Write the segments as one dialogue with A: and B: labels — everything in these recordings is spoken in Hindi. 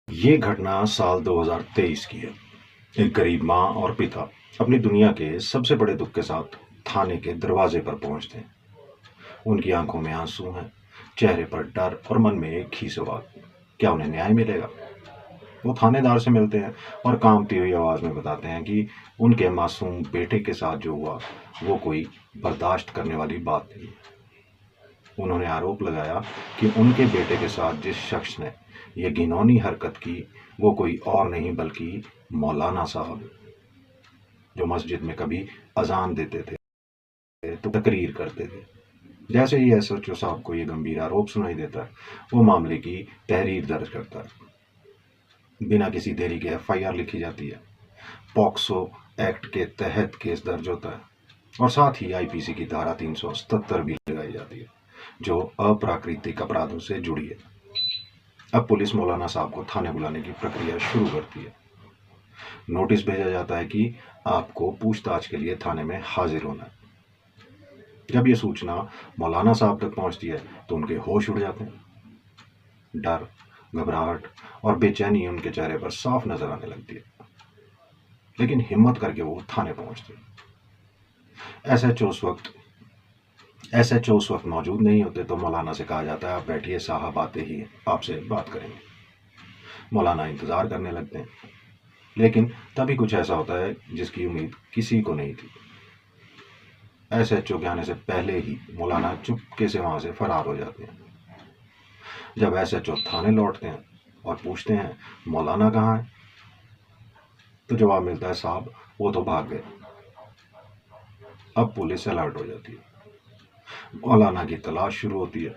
A: ये घटना साल 2023 की है। एक गरीब माँ और पिता अपनी दुनिया के सबसे बड़े दुख के साथ थाने के दरवाजे पर पहुंचते हैं। उनकी आंखों में आंसू हैं, चेहरे पर डर और मन में एक ही सवाल, क्या उन्हें न्याय मिलेगा? वो थानेदार से मिलते हैं और कांपती हुई आवाज में बताते हैं कि उनके मासूम बेटे के साथ जो हुआ वो कोई बर्दाश्त करने वाली बात नहीं है। उन्होंने आरोप लगाया कि उनके बेटे के साथ जिस शख्स ने ये घिनौनी हरकत की वो कोई और नहीं बल्कि मौलाना साहब, जो मस्जिद में कभी अजान देते थे तो तकरीर करते थे। जैसे ही एसएचओ साहब को ये गंभीर आरोप सुनाई देता है, वो मामले की तहरीर दर्ज करता है। बिना किसी देरी के एफआईआर लिखी जाती है। पॉक्सो एक्ट के तहत केस दर्ज होता है और साथ ही आईपीसी की धारा 377 भी लगाई जाती है, जो अप्राकृतिक अपराधों से जुड़ी है। अब पुलिस मौलाना साहब को थाने बुलाने की प्रक्रिया शुरू करती है। नोटिस भेजा जाता है कि आपको पूछताछ के लिए थाने में हाजिर होना है। जब ये सूचना मौलाना साहब तक पहुंचती है तो उनके होश उड़ जाते हैं। डर, घबराहट और बेचैनी उनके चेहरे पर साफ नजर आने लगती है, लेकिन हिम्मत करके वो थाने पहुंचते हैं। एसएचओ उस वक्त मौजूद नहीं होते तो मौलाना से कहा जाता है, आप बैठिए, साहब आते ही आपसे बात करेंगे। मौलाना इंतजार करने लगते हैं, लेकिन तभी कुछ ऐसा होता है जिसकी उम्मीद किसी को नहीं थी। एसएचओ के आने से पहले ही मौलाना चुपके से वहां से फरार हो जाते हैं। जब एसएचओ थाने लौटते हैं और पूछते हैं मौलाना कहाँ है, तो जवाब मिलता है, साहब वो तो भाग गए। अब पुलिस अलर्ट हो जाती है। मौलाना की तलाश शुरू होती है,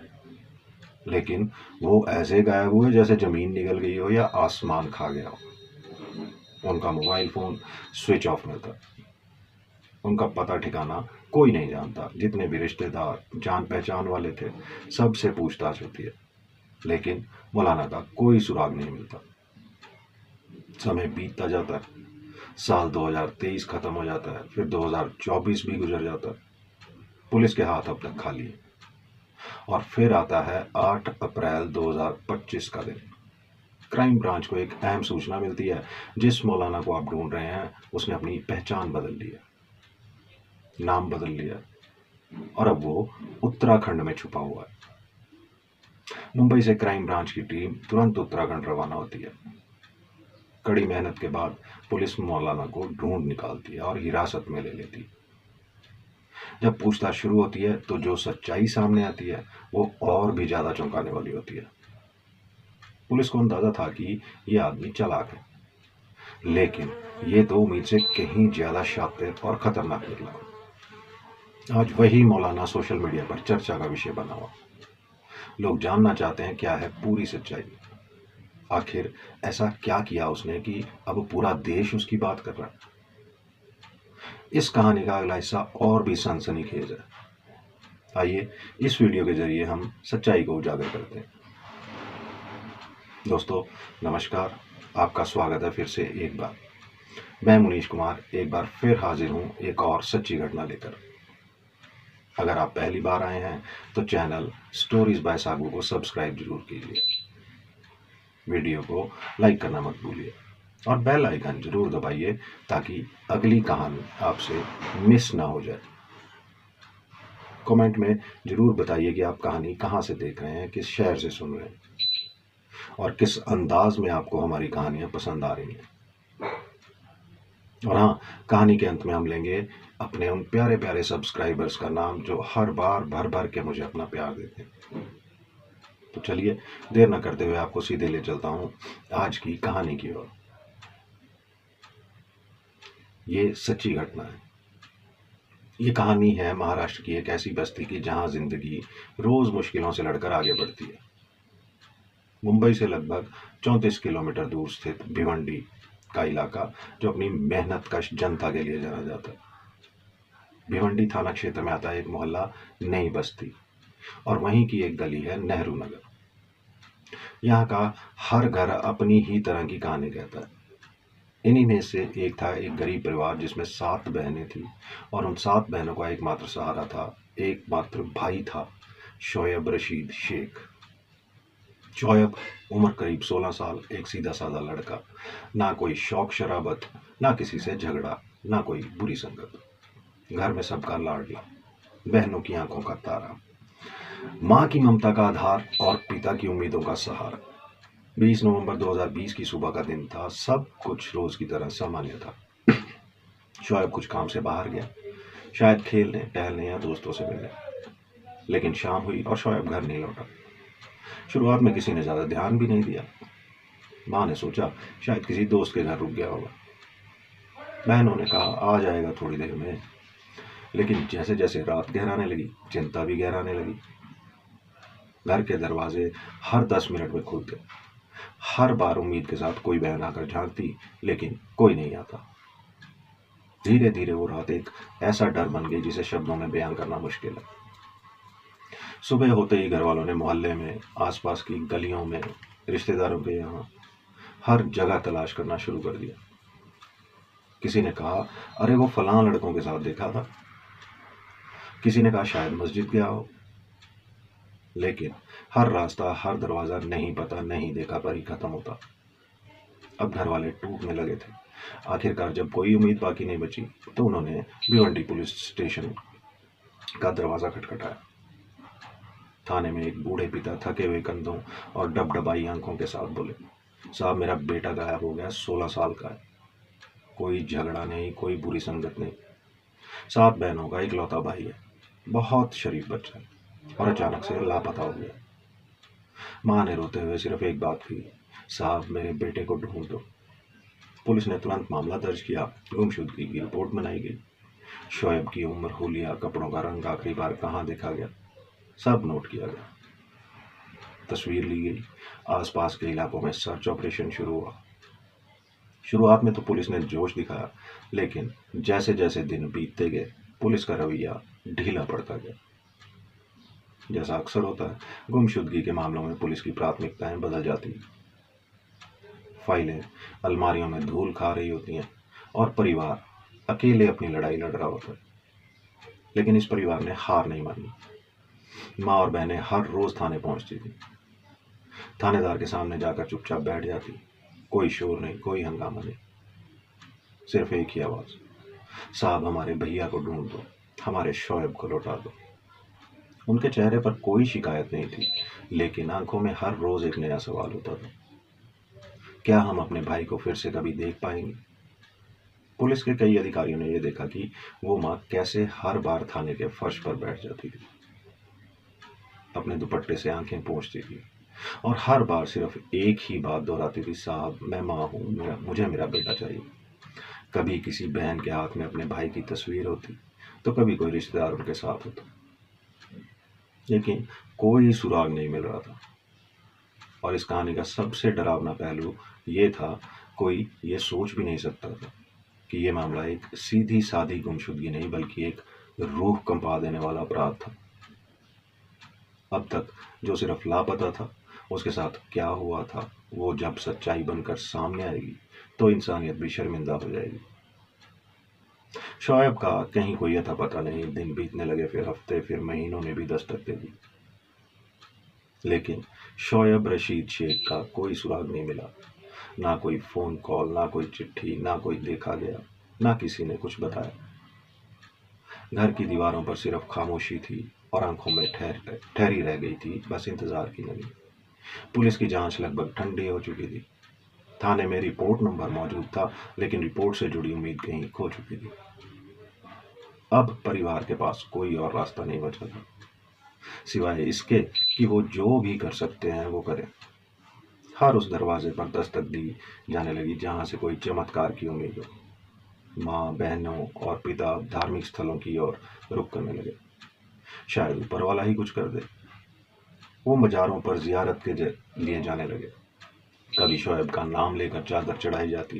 A: लेकिन वो ऐसे गायब हुए जैसे जमीन निकल गई हो या आसमान खा गया हो। उनका मोबाइल फोन स्विच ऑफ मिलता है। उनका पता ठिकाना कोई नहीं जानता। जितने भी रिश्तेदार, जान पहचान वाले थे, सबसे पूछताछ होती है, लेकिन मौलाना का कोई सुराग नहीं मिलता। समय बीतता जाता है। साल 2023 खत्म हो जाता है, फिर 2024 भी गुजर जाता है। पुलिस के हाथ अब तक खाली है। और फिर आता है 8 अप्रैल 2025 का दिन। क्राइम ब्रांच को एक अहम सूचना मिलती है, जिस मौलाना को आप ढूंढ रहे हैं उसने अपनी पहचान बदल ली है, नाम बदल लिया, और अब वो उत्तराखंड में छुपा हुआ है। मुंबई से क्राइम ब्रांच की टीम तुरंत उत्तराखंड रवाना होती है। कड़ी मेहनत के बाद पुलिस मौलाना को ढूंढ निकालती है और हिरासत में ले लेती है। जब पूछताछ शुरू होती है तो जो सच्चाई सामने आती है वो और भी ज्यादा चौंकाने वाली होती है। पुलिस को अंदाजा था कि ये आदमी चालाक है, लेकिन ये तो उम्मीद से कहीं ज्यादा शातिर और खतरनाक निकला। आज वही मौलाना सोशल मीडिया पर चर्चा का विषय बना हुआ। लोग जानना चाहते हैं क्या है पूरी सच्चाई। आखिर ऐसा क्या किया उसने कि अब पूरा देश उसकी बात कर रहा है। इस कहानी का अगला हिस्सा और भी सनसनीखेज है। आइए इस वीडियो के जरिए हम सच्चाई को उजागर करते हैं। दोस्तों नमस्कार, आपका स्वागत है फिर से एक बार। मैं मुनीश कुमार एक बार फिर हाजिर हूं एक और सच्ची घटना लेकर। अगर आप पहली बार आए हैं तो चैनल स्टोरीज बाय सागू को सब्सक्राइब जरूर कीजिए। वीडियो को लाइक करना मत भूलिए और बेल आइकन जरूर दबाइए ताकि अगली कहानी आपसे मिस ना हो जाए। कमेंट में जरूर बताइए कि आप कहानी कहाँ से देख रहे हैं, किस शहर से सुन रहे हैं और किस अंदाज में आपको हमारी कहानियां पसंद आ रही हैं। और हाँ, कहानी के अंत में हम लेंगे अपने उन प्यारे प्यारे सब्सक्राइबर्स का नाम जो हर बार भर भर के मुझे अपना प्यार देते हैं। तो चलिए देर न करते हुए आपको सीधे ले चलता हूं आज की कहानी की ओर। ये सच्ची घटना है। ये कहानी है महाराष्ट्र की एक ऐसी बस्ती की जहां जिंदगी रोज मुश्किलों से लड़कर आगे बढ़ती है। मुंबई से लगभग 34 किलोमीटर दूर स्थित भिवंडी का इलाका, जो अपनी मेहनत कश जनता के लिए जाना जाता है। भिवंडी थाना क्षेत्र में आता है एक मोहल्ला नई बस्ती, और वहीं की एक गली है नेहरू नगर। यहाँ का हर घर अपनी ही तरह की कहानी कहता है। इन्हीं में से एक था एक गरीब परिवार जिसमें 7 बहनें थी, और उन 7 बहनों का एकमात्र सहारा था, एकमात्र भाई था, शोएब रशीद शेख। शोएब उम्र करीब 16 साल, एक सीधा साधा लड़का, ना कोई शौक शराबत, ना किसी से झगड़ा, ना कोई बुरी संगत, घर में सबका लाडला, बहनों की आंखों का तारा, माँ की ममता का आधार और पिता की उम्मीदों का सहारा। 20 नवंबर 2020 की सुबह का दिन था। सब कुछ रोज की तरह सामान्य था। शोएब कुछ काम से बाहर गया, शायद खेलने, टहलने या दोस्तों से मिलने। लेकिन शाम हुई और शोएब घर नहीं लौटा। शुरुआत में किसी ने ज्यादा ध्यान भी नहीं दिया। माँ ने सोचा शायद किसी दोस्त के घर रुक गया होगा। बहनों ने कहा आ जाएगा थोड़ी देर में। लेकिन जैसे जैसे रात गहराने लगी, चिंता भी गहराने लगी। घर के दरवाजे हर 10 मिनट में खुलते। हर बार उम्मीद के साथ कोई बहन आकर झांकती, लेकिन कोई नहीं आता। धीरे धीरे वो रात एक ऐसा डर बन गई जिसे शब्दों में बयान करना मुश्किल है। सुबह होते ही घर वालों ने मोहल्ले में, आसपास की गलियों में, रिश्तेदारों के यहाँ हर जगह तलाश करना शुरू कर दिया। किसी ने कहा अरे वो फलां लड़कों के साथ देखा था। किसी ने कहा शायद मस्जिद गया हो। लेकिन हर रास्ता, हर दरवाजा नहीं पता, नहीं देखा पर ही खत्म होता। अब घर वाले टूटने लगे थे। आखिरकार जब कोई उम्मीद बाकी नहीं बची तो उन्होंने भिवंडी पुलिस स्टेशन का दरवाजा खटखटाया। थाने में एक बूढ़े पिता थके हुए कंधों और डबडबाई आंखों के साथ बोले, साहब मेरा बेटा गायब हो गया, 16 साल का है। कोई झगड़ा नहीं, कोई बुरी संगत नहीं। 7 बहनों का इकलौता भाई है, बहुत शरीफ बच्चा है और अचानक से लापता हो गया। माँ ने रोते हुए सिर्फ एक बात कही, साहब मेरे बेटे को ढूंढ दो। पुलिस ने तुरंत मामला दर्ज किया। गुमशुदगी की रिपोर्ट बनाई गई। शोएब की उम्र, हुलिया, कपड़ों का रंग, आखिरी बार कहाँ देखा गया, सब नोट किया गया। तस्वीर ली गई। आसपास के इलाकों में सर्च ऑपरेशन शुरू हुआ। शुरुआत में तो पुलिस ने जोश दिखाया, लेकिन जैसे जैसे दिन बीतते गए पुलिस का रवैया ढीला पड़ता गया। जैसा अक्सर होता है, गुमशुदगी के मामलों में पुलिस की प्राथमिकताएं बदल जाती हैं। फाइलें अलमारियों में धूल खा रही होती हैं और परिवार अकेले अपनी लड़ाई लड़ रहा होता है। लेकिन इस परिवार ने हार नहीं मानी। माँ और बहनें हर रोज थाने पहुंचती थी। थानेदार के सामने जाकर चुपचाप बैठ जाती। कोई शोर नहीं, कोई हंगामा नहीं, सिर्फ एक ही आवाज, साहब हमारे भैया को ढूंढ दो, हमारे शोएब को लौटा दो। उनके चेहरे पर कोई शिकायत नहीं थी, लेकिन आंखों में हर रोज एक नया सवाल होता था, क्या हम अपने भाई को फिर से कभी देख पाएंगे। पुलिस के कई अधिकारियों ने यह देखा कि वो माँ कैसे हर बार थाने के फर्श पर बैठ जाती थी, अपने दुपट्टे से आंखें पोंछती थी और हर बार सिर्फ एक ही बात दोहराती थी, साहब मैं माँ हूँ, मुझे मेरा बेटा चाहिए। कभी किसी बहन के हाथ में अपने भाई की तस्वीर होती, तो कभी कोई रिश्तेदार उनके साथ होता, लेकिन कोई सुराग नहीं मिल रहा था। और इस कहानी का सबसे डरावना पहलू ये था, कोई ये सोच भी नहीं सकता था कि ये मामला एक सीधी सादी गुमशुदगी नहीं, बल्कि एक रूह कंपा देने वाला अपराध था। अब तक जो सिर्फ लापता था, उसके साथ क्या हुआ था, वो जब सच्चाई बनकर सामने आएगी तो इंसानियत भी शर्मिंदा हो जाएगी। शोएब का कहीं कोई अता पता नहीं। दिन बीतने लगे, फिर हफ्ते, फिर महीनों ने भी दस्तक दे दी, लेकिन शोएब रशीद शेख का कोई सुराग नहीं मिला। ना कोई फोन कॉल, ना कोई चिट्ठी, ना कोई देखा गया, ना किसी ने कुछ बताया। घर की दीवारों पर सिर्फ खामोशी थी और आंखों में ठहरी रह गई थी बस इंतजार की नमी। पुलिस की जांच लगभग ठंडी हो चुकी थी। थाने में रिपोर्ट नंबर मौजूद था, लेकिन रिपोर्ट से जुड़ी उम्मीद कहीं खो चुकी थी। अब परिवार के पास कोई और रास्ता नहीं बचा था, सिवाय इसके कि वो जो भी कर सकते हैं वो करें। हर उस दरवाजे पर दस्तक दी जाने लगी जहां से कोई चमत्कार की उम्मीद हो। माँ, बहनों और पिता धार्मिक स्थलों की ओर रुख करने लगे, शायद ऊपर वाला ही कुछ कर दे। वो मज़ारों पर जियारत के लिए जाने लगे। कभी शोएब का नाम लेकर चादर चढ़ाई जाती,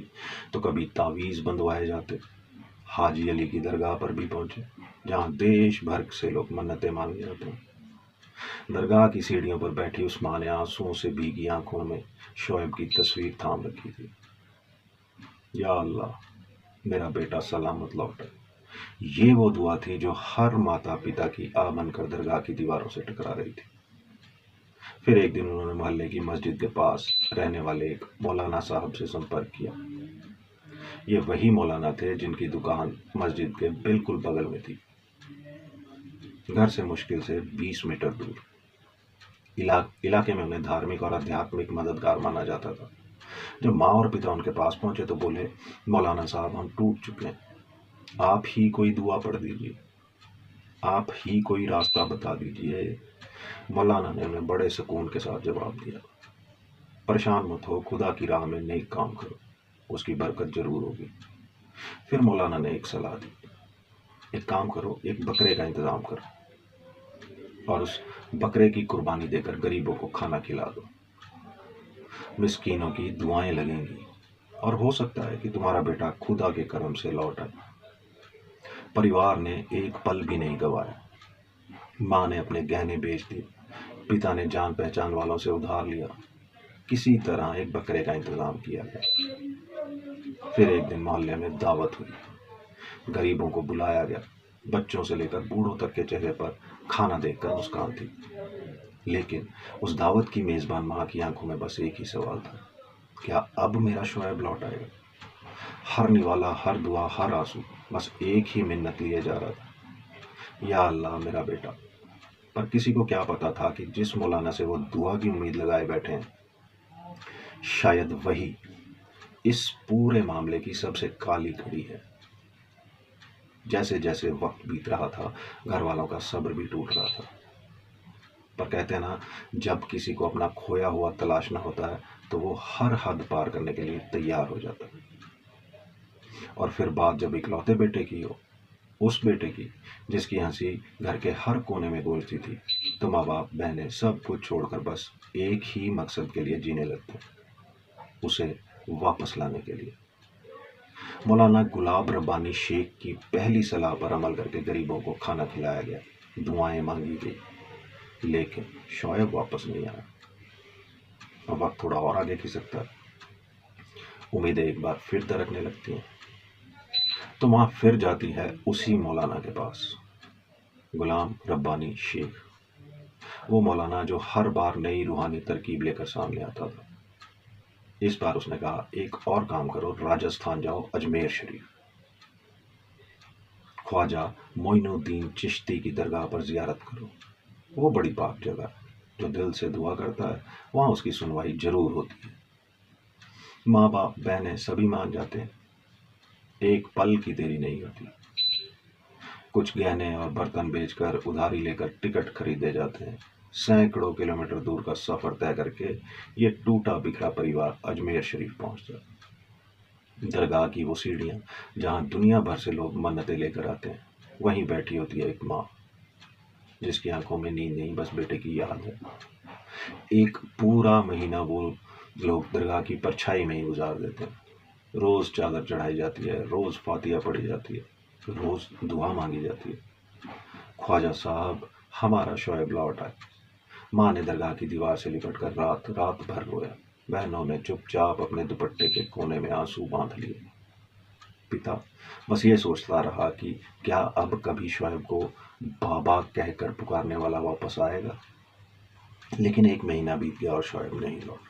A: तो कभी तावीज़ बंधवाए जाते। हाजी अली की दरगाह पर भी पहुंचे, जहां देश भर से लोग मन्नतें मांगने जाते हैं। दरगाह की सीढ़ियों पर बैठी उस्मान ने आंसुओं से भीगी आंखों में शोएब की तस्वीर थाम रखी थी। या अल्लाह, मेरा बेटा सलामत लौटे। ये वो दुआ थी जो हर माता पिता की आ बनकर दरगाह की दीवारों से टकरा रही थी। फिर एक दिन उन्होंने मोहल्ले की मस्जिद के पास रहने वाले एक मौलाना साहब से संपर्क किया। ये वही मौलाना थे जिनकी दुकान मस्जिद के बिल्कुल बगल में थी, घर से मुश्किल से 20 मीटर दूर। इलाके में उन्हें धार्मिक और आध्यात्मिक मददगार माना जाता था। जब माँ और पिता उनके पास पहुंचे तो बोले, मौलाना साहब हम टूट चुके हैं, आप ही कोई दुआ पढ़ दीजिए, आप ही कोई रास्ता बता दीजिए। मौलाना ने उन्हें बड़े सुकून के साथ जवाब दिया, परेशान मत हो, खुदा की राह में नेक काम करो, उसकी बरकत जरूर होगी। फिर मौलाना ने एक सलाह दी, एक काम करो, एक बकरे का इंतजाम करो और उस बकरे की कुर्बानी देकर गरीबों को खाना खिला दो। मिस्कीनों की दुआएं लगेंगी और हो सकता है कि तुम्हारा बेटा खुदा के करम से लौट आए। परिवार ने एक पल भी नहीं गवाया। माँ ने अपने गहने बेच दिए, पिता ने जान पहचान वालों से उधार लिया, किसी तरह एक बकरे का इंतजाम किया गया। फिर एक दिन मोहल्ले में दावत हुई, गरीबों को बुलाया गया। बच्चों से लेकर बूढ़ों तक के चेहरे पर खाना देखकर मुस्कान थी। लेकिन उस दावत की मेजबान माँ की आंखों में बस एक ही सवाल था, क्या अब मेरा शोएब लौट आएगा? हर निवाला, हर दुआ, हर आंसू बस एक ही मिन्नत लिए जा रहा था, या अल्लाह मेरा बेटा। पर किसी को क्या पता था कि जिस मौलाना से वो दुआ की उम्मीद लगाए बैठे हैं, शायद वही इस पूरे मामले की सबसे काली घड़ी है। जैसे जैसे वक्त बीत रहा था, घर वालों का सब्र भी टूट रहा था। पर कहते हैं ना, जब किसी को अपना खोया हुआ तलाशना होता है तो वो हर हद पार करने के लिए तैयार हो जाता है। और फिर बात जब इकलौते बेटे की हो, उस बेटे की जिसकी हंसी घर के हर कोने में गूंजती थी, तो माँ बाप बहनें सब कुछ छोड़कर बस एक ही मकसद के लिए जीने लगते, उसे वापस लाने के लिए। मौलाना गुलाब रब्बानी शेख की पहली सलाह पर अमल करके गरीबों को खाना खिलाया गया, दुआएं मांगी गई, लेकिन शोएब वापस नहीं आया। अब वक्त थोड़ा और आगे खिसकता है, उम्मीदें एक बार फिर दरकने लगती हैं, तो माँ फिर जाती है उसी मौलाना के पास, गुलाम रब्बानी शेख, वो मौलाना जो हर बार नई रूहानी तरकीब लेकर सामने आता था। इस बार उसने कहा, एक और काम करो, राजस्थान जाओ, अजमेर शरीफ, ख्वाजा मोइनुद्दीन चिश्ती की दरगाह पर जियारत करो। वो बड़ी पाक जगह है, जो दिल से दुआ करता है वहाँ उसकी सुनवाई जरूर होती है। माँ बाप बहनें सभी मान जाते हैं, एक पल की देरी नहीं होती। कुछ गहने और बर्तन बेचकर उधारी लेकर टिकट खरीदे जाते हैं। सैकड़ों किलोमीटर दूर का सफर तय करके ये टूटा बिखरा परिवार अजमेर शरीफ पहुंचता है। दरगाह की वो सीढ़ियां जहां दुनिया भर से लोग मन्नतें लेकर आते हैं, वहीं बैठी होती है एक माँ, जिसकी आंखों में नींद नहीं, बस बेटे की याद है। एक पूरा महीना वो लोग दरगाह की परछाई में ही गुजार देते हैं। रोज चादर चढ़ाई जाती है, रोज फातिया पढ़ी जाती है, रोज दुआ मांगी जाती है, ख्वाजा साहब हमारा शोएब लौट आए। माँ ने दरगाह की दीवार से लिपट कर रात रात भर रोया। बहनों ने चुपचाप अपने दुपट्टे के कोने में आंसू बांध लिए। पिता बस ये सोचता रहा कि क्या अब कभी शोएब को बाबा कहकर पुकारने वाला वापस आएगा। लेकिन एक महीना बीत गया और शोएब नहीं लौटा।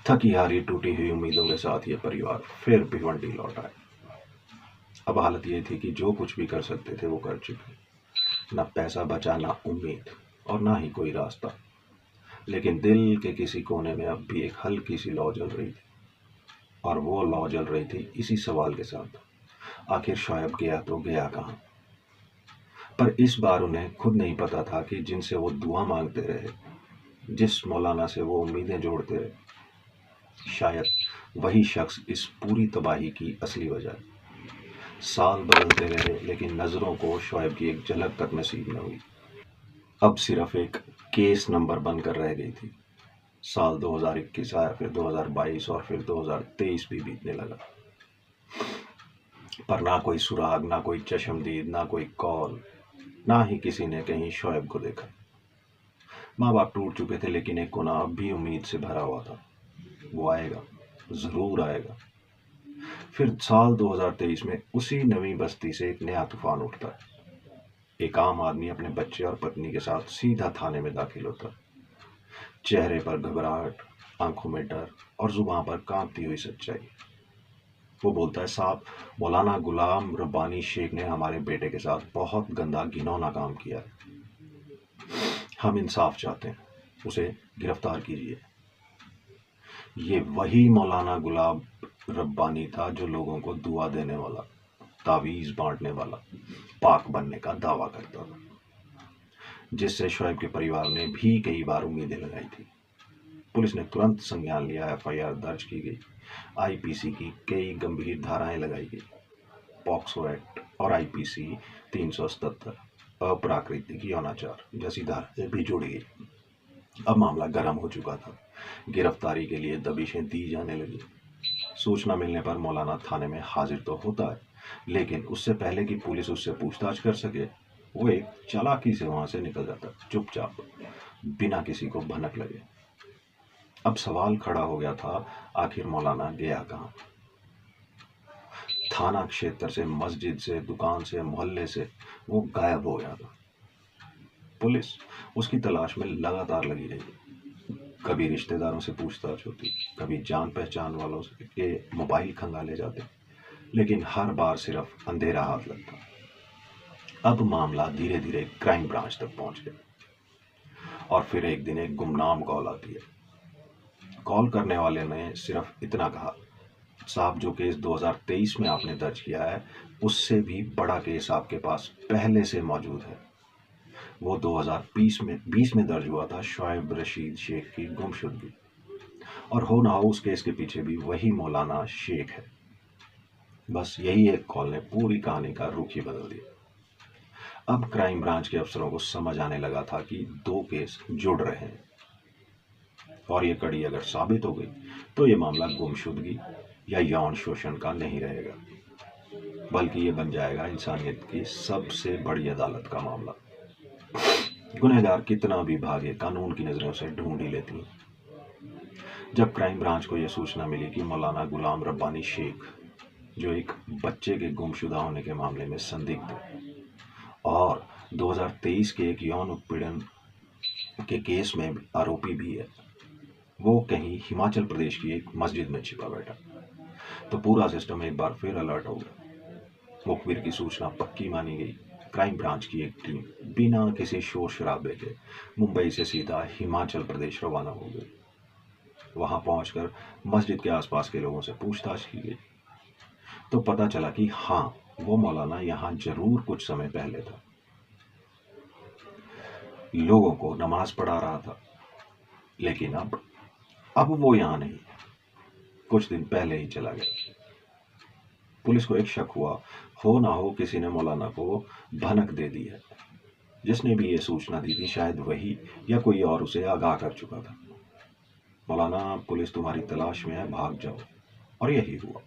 A: थकी हारी टूटी हुई उम्मीदों के साथ ये परिवार फिर भिवंडी लौट आए। अब हालत ये थी कि जो कुछ भी कर सकते थे वो कर चुके, ना पैसा बचा, ना उम्मीद और ना ही कोई रास्ता। लेकिन दिल के किसी कोने में अब भी एक हल्की सी लौ जल रही थी, और वो लौ जल रही थी इसी सवाल के साथ, आखिर शोएब गया तो गया कहाँ। पर इस बार उन्हें खुद नहीं पता था कि जिनसे वो दुआ मांगते रहे, जिस मौलाना से वो उम्मीदें जोड़ते रहे, शायद वही शख्स इस पूरी तबाही की असली वजह है। साल बदलते रहे लेकिन नजरों को शोएब की एक झलक तक नसीब न हुई। अब सिर्फ एक केस नंबर बनकर रह गई थी। साल 2021 आया, फिर 2022 और फिर 2023 भी बीतने लगा, पर ना कोई सुराग, ना कोई चश्मदीद, ना कोई कॉल, ना ही किसी ने कहीं शोएब को देखा। माँ बाप टूट चुके थे, लेकिन एक कोना अब भी उम्मीद से भरा हुआ था, वो आएगा, जरूर आएगा। फिर साल 2023 में उसी नवी बस्ती से एक नया तूफान उठता है। एक आम आदमी अपने बच्चे और पत्नी के साथ सीधा थाने में दाखिल होता है। चेहरे पर घबराहट, आंखों में डर और जुबान पर कांपती हुई सच्चाई। वो बोलता है, साहब, मौलाना गुलाम रब्बानी शेख ने हमारे बेटे के साथ बहुत गंदा घिनौना काम किया है। हम इंसाफ चाहते हैं, उसे गिरफ्तार कीजिए। ये वही मौलाना गुलाम रब्बानी था जो लोगों को दुआ देने वाला, तावीज़ बांटने वाला, पाक बनने का दावा करता था, जिससे शोएब के परिवार ने भी कई बार उम्मीदें लगाई थी। पुलिस ने तुरंत संज्ञान लिया, एफआईआर दर्ज की गई, आईपीसी की कई गंभीर धाराएं लगाई गई, पॉक्सो एक्ट और आईपीसी 377 अप्राकृतिक यौनाचार जैसी धाराएं भी जोड़ी गई। अब मामला गर्म हो चुका था। गिरफ्तारी के लिए दबिशें दी जाने लगी। सूचना मिलने पर मौलाना थाने में हाजिर तो होता है, लेकिन उससे पहले कि पुलिस उससे पूछताछ कर सके, वो एक चालाकी से वहां से निकल जाता, चुपचाप, बिना किसी को भनक लगे। अब सवाल खड़ा हो गया था, आखिर मौलाना गया कहाँ? थाना क्षेत्र से, मस्जिद से, दुकान से, मोहल्ले से वो गायब हो गया था। पुलिस उसकी तलाश में लगातार लगी रही। कभी रिश्तेदारों से पूछताछ होती, कभी जान पहचान वालों के मोबाइल खंगाले जाते, लेकिन हर बार सिर्फ अंधेरा हाथ लगता। अब मामला धीरे धीरे क्राइम ब्रांच तक पहुंच गया और फिर एक दिन एक गुमनाम कॉल आती है। कॉल करने वाले ने सिर्फ इतना कहा, साहब, जो केस 2023 में आपने दर्ज किया है, उससे भी बड़ा केस आपके पास पहले से मौजूद है। वो 2020 में दर्ज हुआ था, शोएब रशीद शेख की गुमशुदगी, और हो ना हो उस केस के पीछे भी वही मौलाना शेख है। बस यही एक कॉल ने पूरी कहानी का रुख ही बदल दिया। अब क्राइम ब्रांच के अफसरों को समझ आने लगा था कि दो केस जुड़ रहे हैं, और ये कड़ी अगर साबित हो गई तो ये मामला गुमशुदगी या यौन शोषण का नहीं रहेगा, बल्कि ये बन जाएगा इंसानियत की सबसे बड़ी अदालत का मामला। गुनहगार कितना भी भागे, कानून की नजरों से ढूंढ ही लेती हैं। जब क्राइम ब्रांच को यह सूचना मिली कि मौलाना गुलाम रब्बानी शेख, जो एक बच्चे के गुमशुदा होने के मामले में संदिग्ध और 2023 के एक यौन उत्पीड़न के केस में आरोपी भी है, वो कहीं हिमाचल प्रदेश की एक मस्जिद में छिपा बैठा, तो पूरा सिस्टम एक बार फिर अलर्ट हो गया। मुखबिर की सूचना पक्की मानी गई। क्राइम ब्रांच की एक टीम बिना किसी शोर शराबे के मुंबई से सीधा हिमाचल प्रदेश रवाना हो गई। वहां पहुंचकर मस्जिद के आसपास के लोगों से पूछताछ की गई, तो पता चला कि हाँ, वो मौलाना यहाँ जरूर कुछ समय पहले था, लोगों को नमाज पढ़ा रहा था, लेकिन अब वो यहाँ नहीं, कुछ दिन पहले ही चला गया। पुलिस को एक शक हुआ, हो ना हो किसी ने मौलाना को भनक दे दी है। जिसने भी ये सूचना दी थी, शायद वही या कोई और उसे आगाह कर चुका था। मौलाना, पुलिस तुम्हारी तलाश में है, भाग जाओ। और यही हुआ।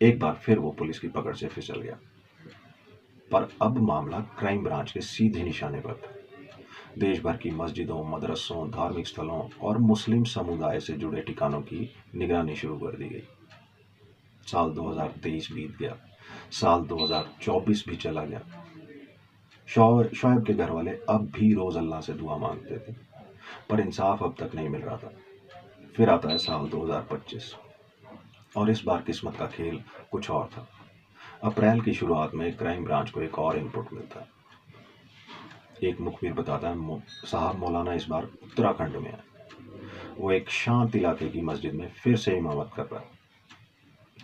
A: एक बार फिर वो पुलिस की पकड़ से फिसल गया, पर अब मामला क्राइम ब्रांच के सीधे निशाने पर था। देश भर की मस्जिदों, मदरसों, धार्मिक स्थलों और मुस्लिम समुदाय से जुड़े ठिकानों की निगरानी शुरू कर दी गई। साल 2023 बीत गया, साल 2024 भी चला गया। शोएब के घर वाले अब भी रोज अल्लाह से दुआ मांगते थे, पर इंसाफ अब तक नहीं मिल रहा था। फिर आता है साल 2025, और इस बार किस्मत का खेल कुछ और था। अप्रैल की शुरुआत में क्राइम ब्रांच को एक और इनपुट मिलता है। एक मुखबिर बताता है, साहब, मौलाना इस बार उत्तराखंड में है। वो एक शांत इलाके की मस्जिद में फिर से इमामत कर रहा है।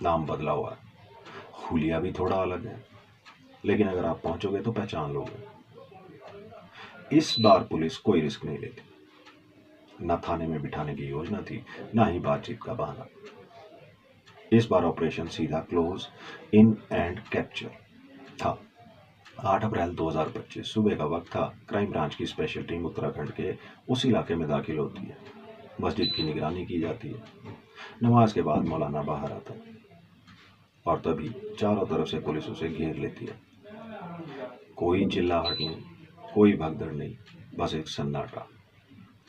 A: नाम बदला हुआ है, हुलिया भी थोड़ा अलग है, लेकिन अगर आप पहुंचोगे तो पहचान लोगे। इस बार पुलिस कोई रिस्क नहीं लेती। न थाने में बिठाने की योजना थी, न ही बातचीत का बहाना। इस बार ऑपरेशन सीधा क्लोज इन एंड कैप्चर था। 8 अप्रैल 2025 सुबह का वक्त था। क्राइम ब्रांच की स्पेशल टीम उत्तराखंड के उस इलाके में दाखिल होती है। मस्जिद की निगरानी की जाती है। नमाज के बाद मौलाना बाहर आता है, और तभी चारों तरफ से पुलिस उसे घेर लेती है। कोई चिल्लाहट नहीं, कोई भगदड़ नहीं, बस एक सन्नाटा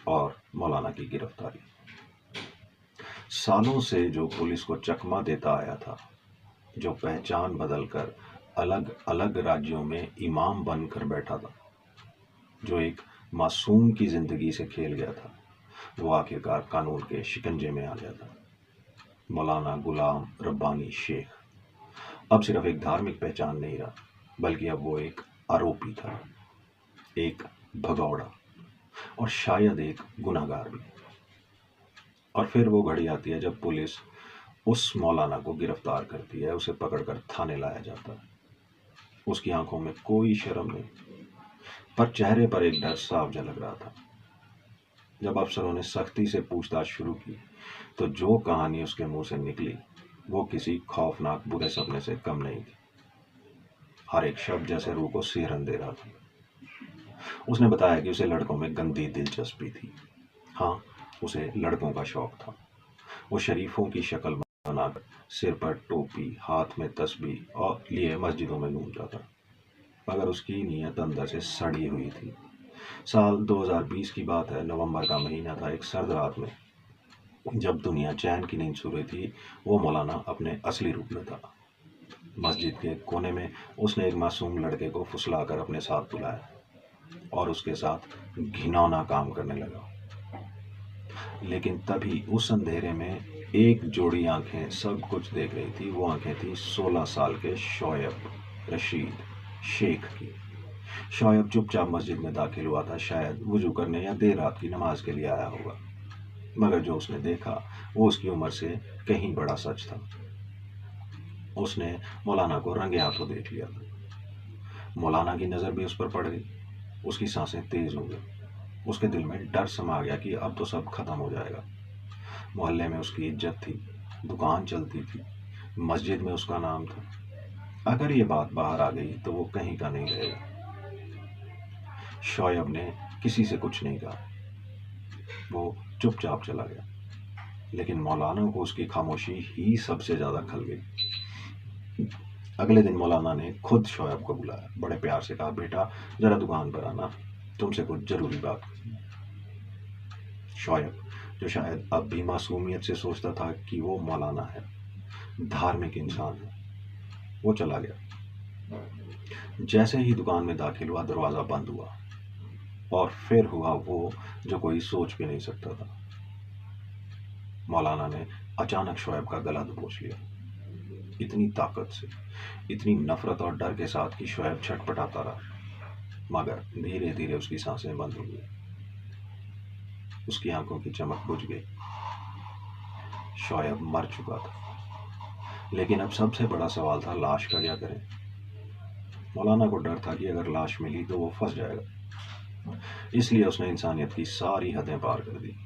A: और मौलाना की गिरफ्तारी। सालों से जो पुलिस को चकमा देता आया था, जो पहचान बदलकर अलग अलग राज्यों में इमाम बनकर बैठा था, जो एक मासूम की जिंदगी से खेल गया था, वो आखिरकार कानून के शिकंजे में आ जाता। मौलाना गुलाम रब्बानी शेख अब सिर्फ एक धार्मिक पहचान नहीं रहा, बल्कि अब वो एक आरोपी था, एक भगौड़ा और शायद एक गुनहगार भी। और फिर वो घड़ी आती है जब पुलिस उस मौलाना को गिरफ्तार करती है, उसे पकड़कर थाने लाया जाता है। उसकी आंखों में कोई शर्म नहीं, पर चेहरे पर एक डर साफ झलक रहा था। जब अफसरों ने सख्ती से पूछताछ शुरू की, तो जो कहानी उसके मुंह से निकली वो किसी खौफनाक बुरे सपने से कम नहीं थी। हर एक शब्द जैसे रूह को सिहरन दे रहा था। उसने बताया कि उसे लड़कों में गंदी दिलचस्पी थी। हाँ, उसे लड़कों का शौक था। वो शरीफों की शक्ल बनाकर सिर पर टोपी, हाथ में तस्बीह और लिए मस्जिदों में घूमता था, मगर उसकी नीयत अंदर से सड़ी हुई थी। साल 2020 की बात है। नवंबर का महीना था। एक सर्द रात में जब दुनिया चैन की नींद सो रही थी, वो मौलाना अपने असली रूप में था। मस्जिद के कोने में उसने एक मासूम लड़के को फुसलाकर अपने साथ बुलाया और उसके साथ घिनौना काम करने लगा। लेकिन तभी उस अंधेरे में एक जोड़ी आंखें सब कुछ देख रही थी। वो आंखें थी 16 साल के शोएब रशीद शेख की। शोएब चुपचाप मस्जिद में दाखिल हुआ था, शायद वुजू करने या देर रात की नमाज के लिए आया होगा। मगर जो उसने देखा वो उसकी उम्र से कहीं बड़ा सच था। उसने मौलाना को रंगे हाथों देख लिया था। मौलाना की नज़र भी उस पर पड़ गई। उसकी सांसें तेज हो गई। उसके दिल में डर समा गया कि अब तो सब खत्म हो जाएगा। मोहल्ले में उसकी इज्जत थी, दुकान चलती थी, मस्जिद में उसका नाम था। अगर ये बात बाहर आ गई तो वो कहीं का नहीं रहेगा। शोएब ने किसी से कुछ नहीं कहा। वो चुपचाप चला गया। लेकिन मौलाना को उसकी खामोशी ही सबसे ज्यादा खल गई। अगले दिन मौलाना ने खुद शोएब को बुलाया, बड़े प्यार से कहा, बेटा जरा दुकान पर आना, तुमसे कुछ जरूरी बात करनी। शोएब, जो शायद अब भी मासूमियत से सोचता था कि वो मौलाना है, धार्मिक इंसान है, वो चला गया। जैसे ही दुकान में दाखिल हुआ, दरवाजा बंद हुआ और फिर हुआ वो जो कोई सोच भी नहीं सकता था। मौलाना ने अचानक शोएब का गला दबोच लिया, इतनी ताकत से, इतनी नफरत और डर के साथ कि शोएब छटपटाता रहा। मगर धीरे धीरे उसकी सांसें बंद हो गई, उसकी आंखों की चमक बुझ गई। शोएब मर चुका था। लेकिन अब सबसे बड़ा सवाल था, लाश का क्या करें। मौलाना को डर था कि अगर लाश मिली तो वो फंस जाएगा। इसलिए उसने इंसानियत की सारी हदें पार कर दी।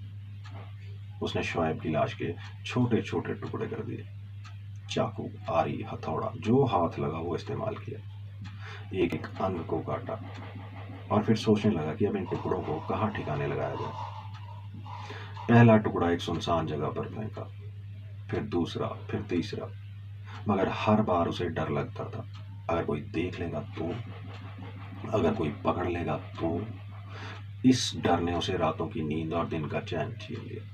A: उसने शोएब की लाश के छोटे छोटे टुकड़े कर दिए। चाकू, आरी, हथौड़ा, जो हाथ लगा वो इस्तेमाल किया। एक एक अंग को काटा और फिर सोचने लगा कि अब इन टुकड़ों को कहाँ ठिकाने लगाया जाए। पहला टुकड़ा एक सुनसान जगह पर फेंका, फिर दूसरा, फिर तीसरा। मगर हर बार उसे डर लगता था, अगर कोई देख लेगा तो, अगर कोई पकड़ लेगा तो। इस डर ने उसे रातों की नींद और दिन का चैन छीन लिया।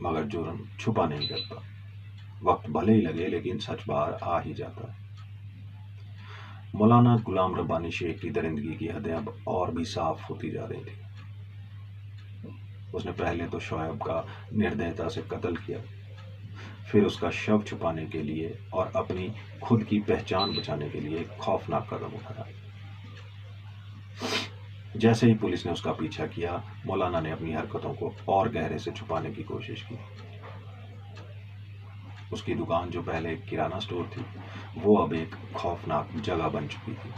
A: मगर जुर्म छुपा नहीं करता। वक्त भले ही लगे, लेकिन सच बाहर आ ही जाता है। मौलाना गुलाम रब्बानी शेख की दरिंदगी की हदें अब और भी साफ होती जा रही थी। उसने पहले तो शोएब का निर्दयता से कत्ल किया, फिर उसका शव छुपाने के लिए और अपनी खुद की पहचान बचाने के लिए एक खौफनाक कदम उठाया। जैसे ही पुलिस ने उसका पीछा किया, मौलाना ने अपनी हरकतों को और गहरे से छुपाने की कोशिश की। उसकी दुकान, जो पहले एक किराना स्टोर थी, वो अब एक खौफनाक जगह बन चुकी थी।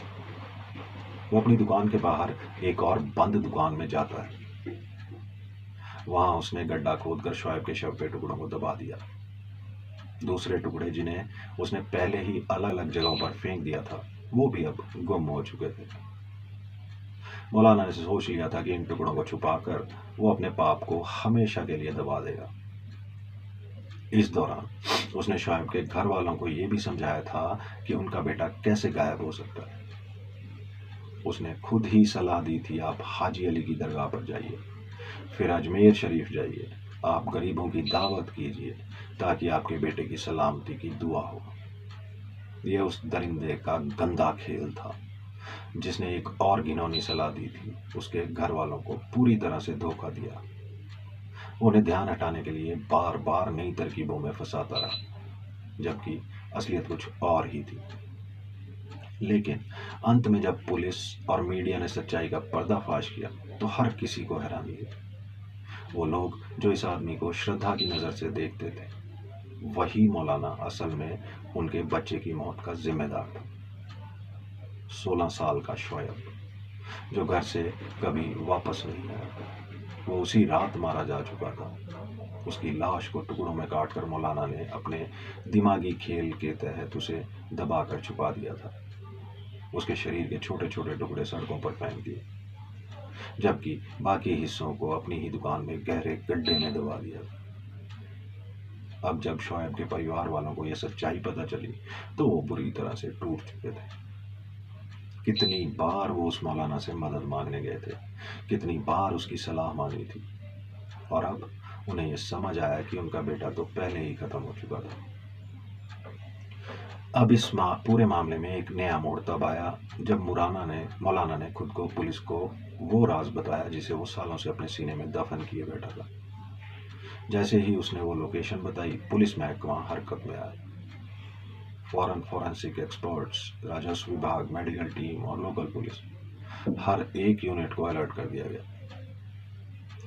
A: वो अपनी दुकान के बाहर एक और बंद दुकान में जाता है। वहां उसने गड्ढा खोदकर शोएब के शव के टुकड़ों को दबा दिया। दूसरे टुकड़े, जिन्हें उसने पहले ही अलग अलग जगहों पर फेंक दिया था, वो भी अब गुम हो चुके थे। मौलाना ने सोच लिया था कि इन टुकड़ों को छुपाकर वो अपने पाप को हमेशा के लिए दबा देगा। इस दौरान उसने शोएब के घर वालों को यह भी समझाया था कि उनका बेटा कैसे गायब हो सकता है। उसने खुद ही सलाह दी थी, आप हाजी अली की दरगाह पर जाइए, फिर अजमेर शरीफ जाइए, आप गरीबों की दावत कीजिए, ताकि आपके बेटे की सलामती की दुआ हो। यह उस दरिंदे का गंदा खेल था, जिसने एक और घिनौनी सलाह दी थी, उसके घर वालों को पूरी तरह से धोखा दिया। उन्हें ध्यान हटाने के लिए बार बार नई तरकीबों में फंसाता रहा, जबकि असलियत कुछ और ही थी। लेकिन अंत में जब पुलिस और मीडिया ने सच्चाई का पर्दाफाश किया तो हर किसी को हैरानी हुई। वो लोग जो इस आदमी को श्रद्धा की नज़र से देखते थे, वही मौलाना असल में उनके बच्चे की मौत का जिम्मेदार था। 16 साल का शोएब, जो घर से कभी वापस नहीं आया, वो उसी रात मारा जा चुका था। उसकी लाश को टुकड़ों में काटकर मौलाना ने अपने दिमागी खेल के तहत उसे दबाकर छुपा दिया था। उसके शरीर के छोटे छोटे टुकड़े सड़कों पर फेंक दिए, जबकि बाकी हिस्सों को अपनी ही दुकान में गहरे गड्ढे में दबा दिया। अब जब शोएब के परिवार वालों को यह सच्चाई पता चली तो वो बुरी तरह से टूट चुके थे। कितनी बार वो उस मौलाना से मदद मांगने गए थे, कितनी बार उसकी सलाह मांगी थी, और अब उन्हें यह समझ आया कि उनका बेटा तो पहले ही खत्म हो चुका था। अब इस पूरे मामले में एक नया मोड़ तब आया जब मौलाना ने खुद को पुलिस को वो राज बताया जिसे वो सालों से अपने सीने में दफन किए बैठा था। जैसे ही उसने वो लोकेशन बताई, पुलिस महकमा हरकत में आया। फॉरेंसिक एक्सपर्ट्स, राजस्व विभाग, मेडिकल टीम और लोकल पुलिस, हर एक यूनिट को अलर्ट कर दिया गया।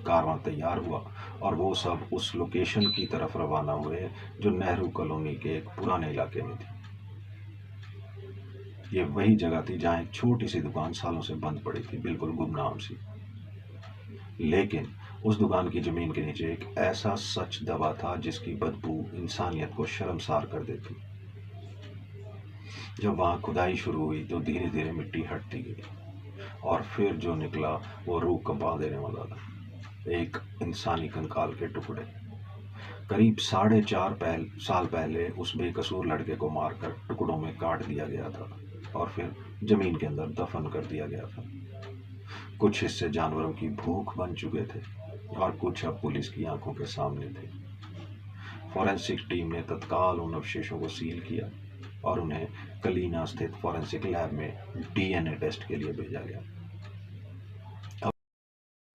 A: कारवां तैयार हुआ और वो सब उस लोकेशन की तरफ रवाना हुए जो नेहरू कॉलोनी के एक पुराने इलाके में थी। ये वही जगह थी जहां एक छोटी सी दुकान सालों से बंद पड़ी थी, बिल्कुल गुमनाम सी। लेकिन उस दुकान की जमीन के नीचे एक ऐसा सच दबा था जिसकी बदबू इंसानियत को शर्मसार कर देती। जब वहां खुदाई शुरू हुई तो धीरे धीरे मिट्टी हटती गई, और फिर जो निकला वो रूह कंपा देने वाला था। एक इंसानी कंकाल के टुकड़े, करीब 4.5 साल पहले उस बेकसूर लड़के को मारकर टुकड़ों में काट दिया गया था और फिर जमीन के अंदर दफन कर दिया गया था। कुछ हिस्से जानवरों की भूख बन चुके थे और कुछ अब पुलिस की आंखों के सामने थे। फॉरेंसिक टीम ने तत्काल उन अवशेषों को सील किया और उन्हें कलीना स्थित फॉरेंसिक लैब में डीएनए टेस्ट के लिए भेजा गया।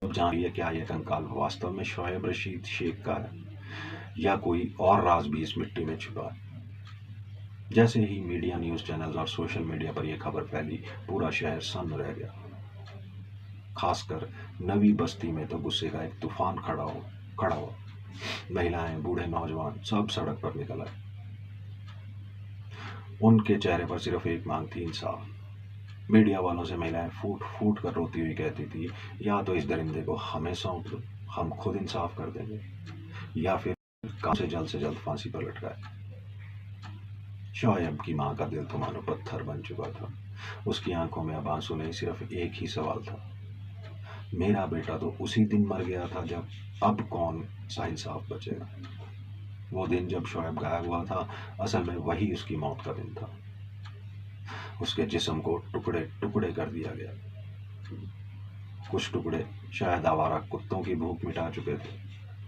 A: अब जानिए क्या यह कंकाल वास्तव में शोएब रशीद शेख का है या कोई और राज भी इस मिट्टी में छुपा है। जैसे ही मीडिया, न्यूज़ चैनल्स और सोशल मीडिया पर यह खबर फैली, पूरा शहर सन्न रह गया। खासकर नवी बस्ती में तो गुस्से का एक तूफान खड़ा हुआ। महिलाएं, बूढ़े, नौजवान सब सड़क पर निकल आए। उनके चेहरे पर सिर्फ एक मांग थी, इंसाफ। मीडिया वालों से महिलाएं फूट फूट कर रोती हुई कहती थी, या तो इस दरिंदे को हमें सौंप दो, हम खुद इंसाफ कर देंगे, या फिर काम से जल्द फांसी पर लटकाए। शोएब की मां का दिल तो मानो पत्थर बन चुका था। उसकी आंखों में अब आंसू नहीं, सिर्फ एक ही सवाल था, मेरा बेटा तो उसी दिन मर गया था जब अब कौन सा इंसाफ बचेगा। वो दिन जब शोएब गायब हुआ था, असल में वही उसकी मौत का दिन था। उसके जिस्म को टुकड़े टुकड़े कर दिया गया। कुछ टुकड़े शायद आवारा कुत्तों की भूख मिटा चुके थे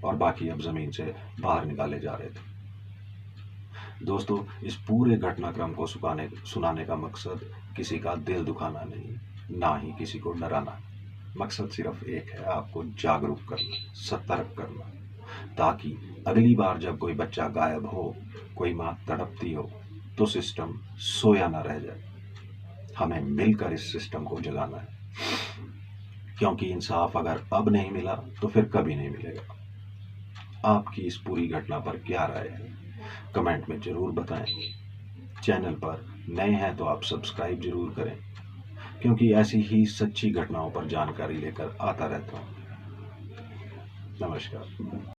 A: और बाकी अब जमीन से बाहर निकाले जा रहे थे। दोस्तों, इस पूरे घटनाक्रम को सुनाने का मकसद किसी का दिल दुखाना नहीं, ना ही किसी को डराना। मकसद सिर्फ एक है, आपको जागरूक करना, सतर्क करना, ताकि अगली बार जब कोई बच्चा गायब हो, कोई माँ तड़पती हो, तो सिस्टम सोया ना रह जाए। हमें मिलकर इस सिस्टम को जगाना है, क्योंकि इंसाफ अगर अब नहीं मिला तो फिर कभी नहीं मिलेगा। आपकी इस पूरी घटना पर क्या राय है, कमेंट में जरूर बताएं। चैनल पर नए हैं तो आप सब्सक्राइब जरूर करें, क्योंकि ऐसी ही सच्ची घटनाओं पर जानकारी लेकर आता रहता हूँ। नमस्कार।